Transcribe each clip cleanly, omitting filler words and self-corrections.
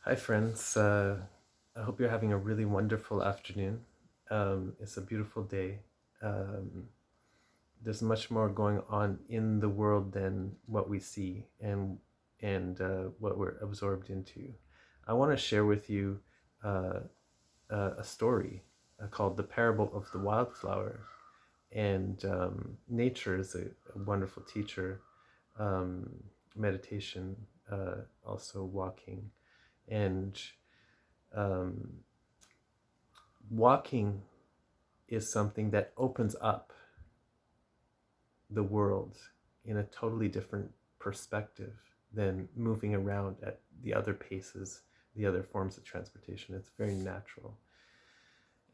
Hi, friends. I hope you're having a really wonderful afternoon. It's a beautiful day. Um, there's much more going on in the world than what we see and what we're absorbed into. I want to share with you uh, a story called "The Parable of the Wildflower." And nature is a wonderful teacher. Um, meditation, also walking, and um, walking is something that opens up the world in a totally different perspective than moving around at the other paces, the other forms of transportation. It's very natural.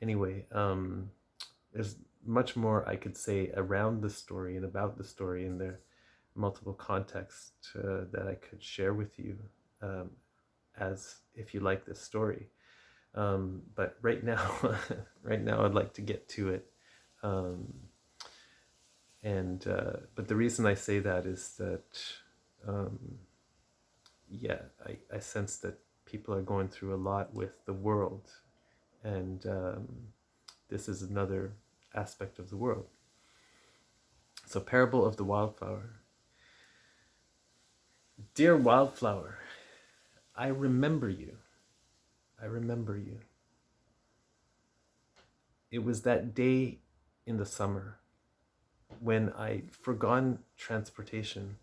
Anyway, there's much more I could say around the story and about the story, and there are multiple contexts that I could share with you um, as if you like this story. But right now, right now, I'd like to get to it. Um, and but the reason I say that is that, um, yeah, I sense that people are going through a lot with the world, and this is another aspect of the world. So, parable of the wildflower. Dear wildflower, I remember you. I remember you. It was that day in the summer when I forgone transportation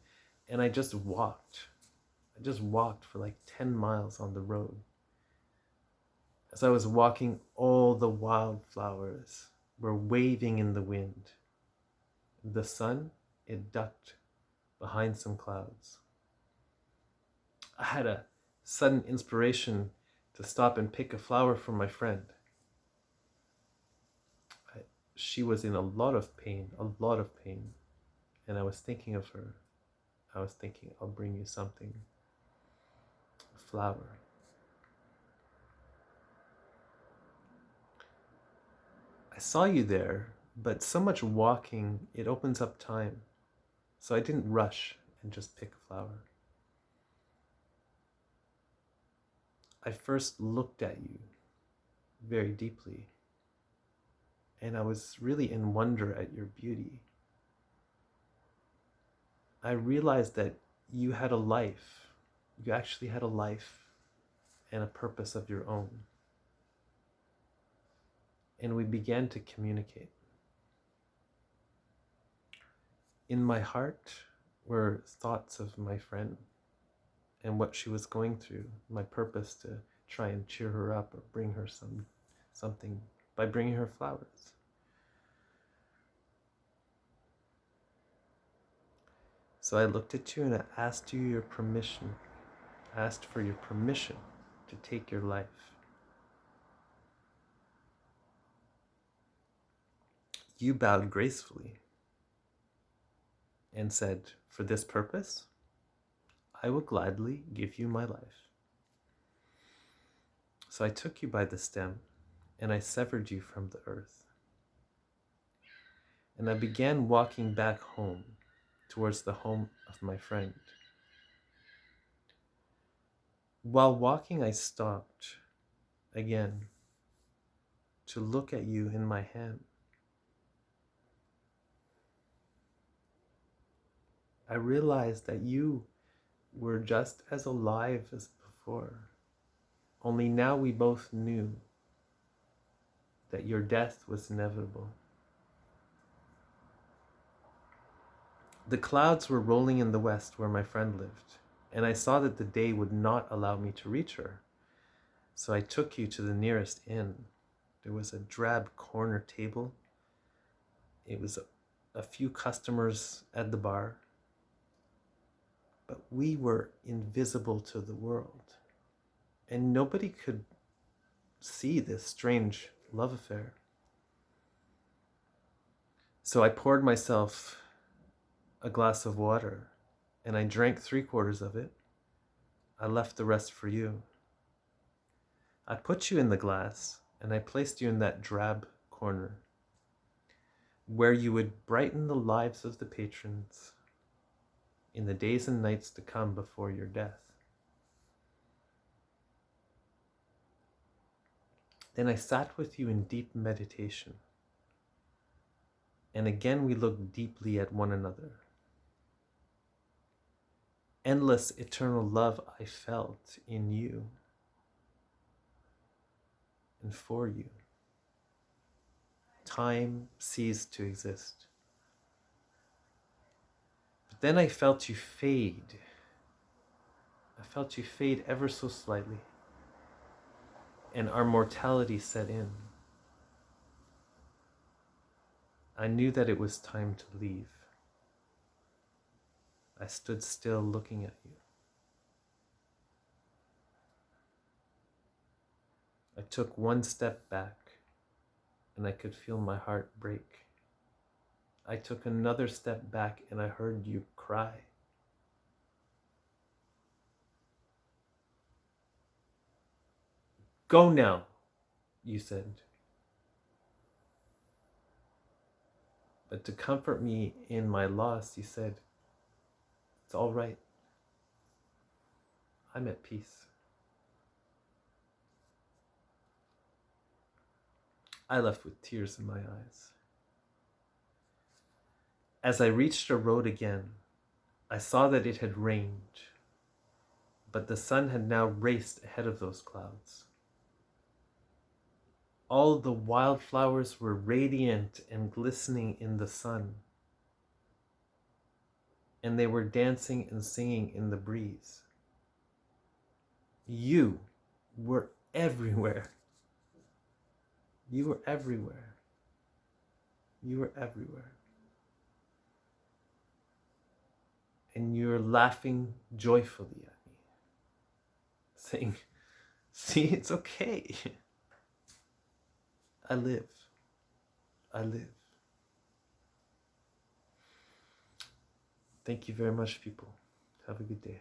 and I just walked. I just walked for like 10 miles on the road. As I was walking, all the wildflowers were waving in the wind. The sun, it ducked behind some clouds. I had a sudden inspiration to stop and pick a flower for my friend. She was in a lot of pain, and I was thinking of her. I was thinking, I'll bring you something, a flower. I saw you there, but so much walking, it opens up time. So I didn't rush and just pick a flower. I first looked at you very deeply, and I was really in wonder at your beauty. I realized that you had a life. You actually had a life and a purpose of your own. And we began to communicate. In my heart were thoughts of my friend and what she was going through, my purpose to try and cheer her up or bring her something by bringing her flowers. So I looked at you and I asked you your permission, asked for your permission to take your life. You bowed gracefully and said, "For this purpose, I will gladly give you my life." So I took you by the stem and I severed you from the earth. And I began walking back home towards the home of my friend. While walking, I stopped again to look at you in my hand. I realized that you were just as alive as before, only now we both knew that your death was inevitable. The clouds were rolling in the west where my friend lived, and I saw that the day would not allow me to reach her. So I took you to the nearest inn. There was a drab corner table. It was a few customers at the bar, but we were invisible to the world, and nobody could see this strange love affair. So I poured myself a glass of water, and I drank 3/4 of it. I left the rest for you. I put you in the glass, and I placed you in that drab corner where you would brighten the lives of the patrons in the days and nights to come before your death. Then I sat with you in deep meditation. And again we looked deeply at one another. Endless eternal love I felt in you and for you. Time ceased to exist. But then I felt you fade. I felt you fade ever so slightly. And our mortality set in. I knew that it was time to leave. I stood still looking at you. I took one step back and I could feel my heart break. I took another step back and I heard you cry. Go now, you said. But to comfort me in my loss, you said, it's all right. I'm at peace. I left with tears in my eyes. As I reached a road again, I saw that it had rained, but the sun had now raced ahead of those clouds. All the wildflowers were radiant and glistening in the sun, and they were dancing and singing in the breeze. You were everywhere. You were everywhere. You were everywhere. And you're laughing joyfully at me, saying, see, it's okay. I live. I live. Thank you very much, people. Have a good day.